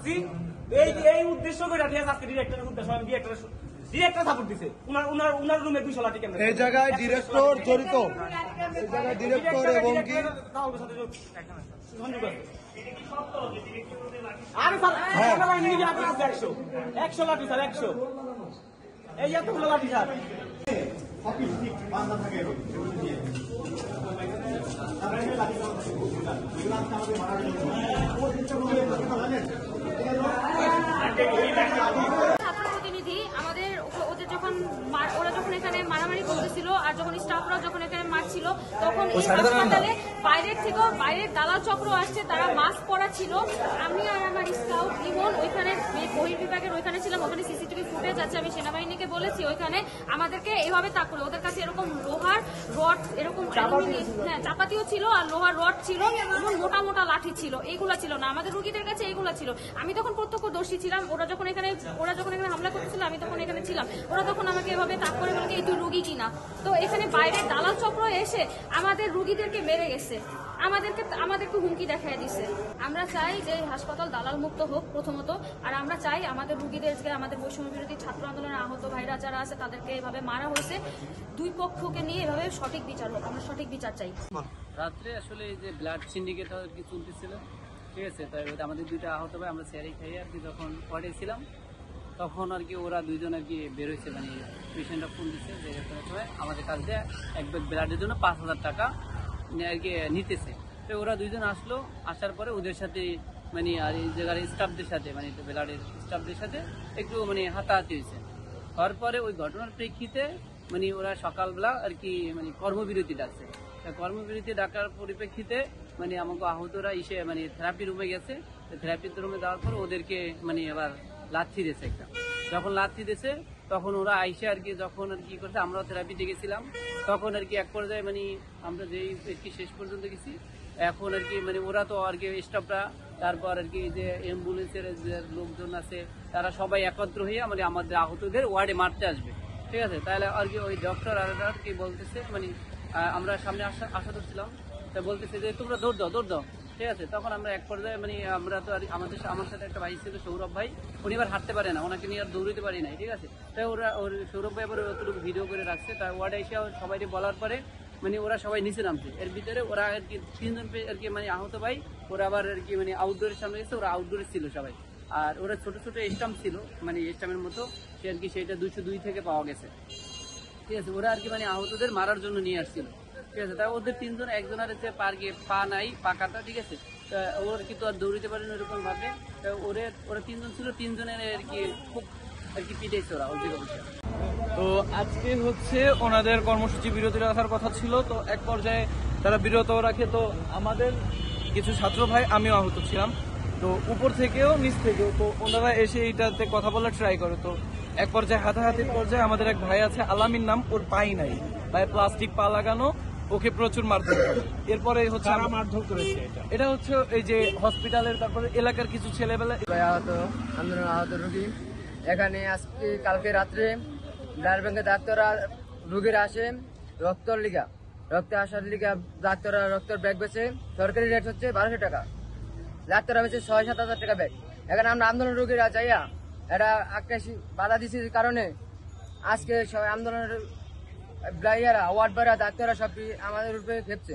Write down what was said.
আসছি এই উদ্দেশ্য করে আজকে ডিরেক্টরের উদ্দেশ্য আমি ডিরেক্টর সাপোর্ট দিছে উনার রুমে 200 লাঠি কেন এই জায়গায় ডিরেক্টর জড়িত এই জায়গায় ডিরেক্টর এবং কি আরে স্যার সেনাবাহিনী কি আপনার আছে 100 লাঠি স্যার 100 এই এতগুলো লাঠি স্যার প্রতিনিধি আমাদের ওদের যখন ওরা যখন এখানে মারামারি করতেছিল আর যখন স্টাফরা যখন এখানে মারছিল তখন এই হাসপাতালে বাইরের দালাল চক্র আসছে, তারা মাস্ক পরা ছিল। আমি আর আমার স্কাউট ইমন ওইখানে বহির্বিভাগের ওইখানে ছিলাম, ওখানে সিসিটিভি ফুটেজ আছে। আমি সেনাবাহিনীকে বলেছি ওইখানে আমাদেরকে এইভাবে তাক করে, ওদের কাছে এরকম লোহার রড এরকম চাপাতিও ছিল আর লোহার রড ছিল এবং মোটা মোটা লাঠি ছিল, এইগুলা ছিল না আমাদের রুগীদের কাছে, এইগুলা ছিল। আমি তখন প্রত্যক্ষদর্শী ছিলাম, ওরা যখন এখানে হামলা করতেছিল আমি তখন এখানে ছিলাম। ওরা তখন আমাকে এভাবে তাক করে বলে এই তুই রুগী কিনা। তো এখানে বাইরের দালাল চক্র এসে আমাদের রুগীদেরকে মেরে গেছে, আমাদেরকে হুমকি দেখায় দিছে। আমরা চাই যে হাসপাতাল দালাল মুক্ত হোক প্রথমত, আর আমরা চাই আমাদের রুগীদেরকে, আমাদের বৈষম্য বিরোধী ছাত্র আন্দোলনের আহত ভাইরা যারা আছে তাদেরকে এভাবে মারা হয়েছে, দুই পক্ষকে নিয়ে এভাবে সঠিক বিচার হোক। আমরা সঠিক বিচার চাই। রাত্রে আসলে এই যে ব্লাড সিন্ডিকেট আর কি চলতেছিল, ঠিক আছে, তাই আমাদের দুইটা আহত ভাই আমরা স্যারি খাইয়ে আর কি যখন ওয়ার্ডে ছিলাম তখন আর কি ওরা দুইজন আর কি বের হয়েছে, মানে পেশেন্টরা ফোন দিচ্ছে যে আমাদের কাছ দিয়ে এক ব্যাগ ব্লাডের জন্য 5,000 টাকা আর কি নিতেছে। তো ওরা দুইজন আসলো, আসার পরে ওদের সাথে মানে আর এই জায়গার স্টাফদের সাথে মানে ব্লাডের স্টাফদের সাথে একটু মানে হাতাহাতি হয়েছে। হওয়ার পরে ওই ঘটনার প্রেক্ষিতে মানে ওরা সকালবেলা আর কি মানে কর্মবিরতি ডাকছে। কর্মবিরতি ডাকার পরিপ্রেক্ষিতে মানে আমাকে আহতরা এসে মানে থেরাপি রুমে গেছে। থেরাপি রুমে দেওয়ার পর ওদেরকে মানে আবার লাথি দিয়েছে একটা। যখন লাথি দিয়েছে তখন ওরা আইসে আর কি যখন আর কি করছে, আমরাও থেরাপিতে গেছিলাম, তখন আর কি এক পর্যায়ে মানে আমরা যেই আর কি শেষ পর্যন্ত গেছি, এখন আর কি মানে ওরা তো আর কি স্টাফরা, তারপর আর কি যে অ্যাম্বুলেন্সের যে লোকজন আছে তারা সবাই একত্র হয়ে মানে আমাদের আহতদের ওয়ার্ডে মারতে আসবে, ঠিক আছে। তাহলে আর কি ওই ডক্টর আর কি বলতেছে মানে আমরা সামনে আশা করছিলাম, তা বলতেছে যে তোমরা দৌড় দাও, ঠিক আছে। তখন আমরা এক পর্যায়ে মানে আমরা তো আর আমার সাথে একটা ভাই ছিল সৌরভ ভাই, উনি এবার হাঁটতে পারে না, ওনাকে নিয়ে আর দৌড়িতে পারি নাই, ঠিক আছে। তাই ওর সৌরভ ভাই আবার অতটুকু ভিডিও করে রাখছে, তাই ওয়ার্ডে এসে সবাই বলার পরে মানে ওরা সবাই নিচে নামছে। এর ভিতরে ওরা আর কি 3 জন আর কি মানে আহত ভাই ওরা আবার আর কি মানে আউটডোরের সামনে গেছে, ওরা আউটডোরে ছিল সবাই। আর ওরা ছোট ছোট স্টাম্প ছিল, মানে স্টাম্পের মতো, সে আর কি সেটা 202 থেকে পাওয়া গেছে, ঠিক আছে। ওরা আর কি মানে আহতদের মারার জন্য নিয়ে আসছিল, ঠিক আছে। তাই ওদের 3 জন, একজনের হচ্ছে পা নাই, পা কাটা, ঠিক আছে। ওর কিন্তু আর দৌড়িতে পারেন ওরকম ভাবে। ওরা 3 জন ছিল, 3 জনের আর কি খুব আর কি পিটাইছে ওরা ওর দিকে বসে। তো আজকে হচ্ছে ওনাদের কর্মসূচি বিরতি রাখার কথা ছিল, তো এক পর্যায়ে তারা বিরত রাখে। তো আমাদের কিছু ছাত্র ভাই, আমিও আহত ছিলাম, তো উপর থেকেও নিচ থেকেও, তো ওনারা এসে এইটাতে কথা বলার ট্রাই করে। তো এক পর্যায়ে হাতাহাতির পর্যায়ে আমাদের এক ভাই আছে আলামিন নাম, ওর পাই নাই, পায়ে প্লাস্টিক পা লাগানো, ওকে প্রচুর মারধর করে। এরপরে হচ্ছে মারধর করেছে, এটা হচ্ছে এই যে হসপিটালের, তারপরে এলাকার কিছু ছেলেবেলা আন্দোলন আহত রোগী এখানে আজকে কালকে রাত্রে ব্লাড ব্যাংকের ডাক্তাররা রোগীরা আসে রক্ত আসার লিগা ডাক্তাররা রক্তের ব্যাগ বেছে, সরকারি রেট হচ্ছে 1200 টাকা, ডাক্তাররা বেছে 6-7 হাজার টাকা ব্যাগ। এখানে আমরা আন্দোলন রোগীরা চাইয়া এটা আকাশি বাধা দিচ্ছি কারণে আজকে সবাই আন্দোলনের ওয়ার্ড বাড়া ডাক্তাররা সব আমাদের উপরে খেপছে।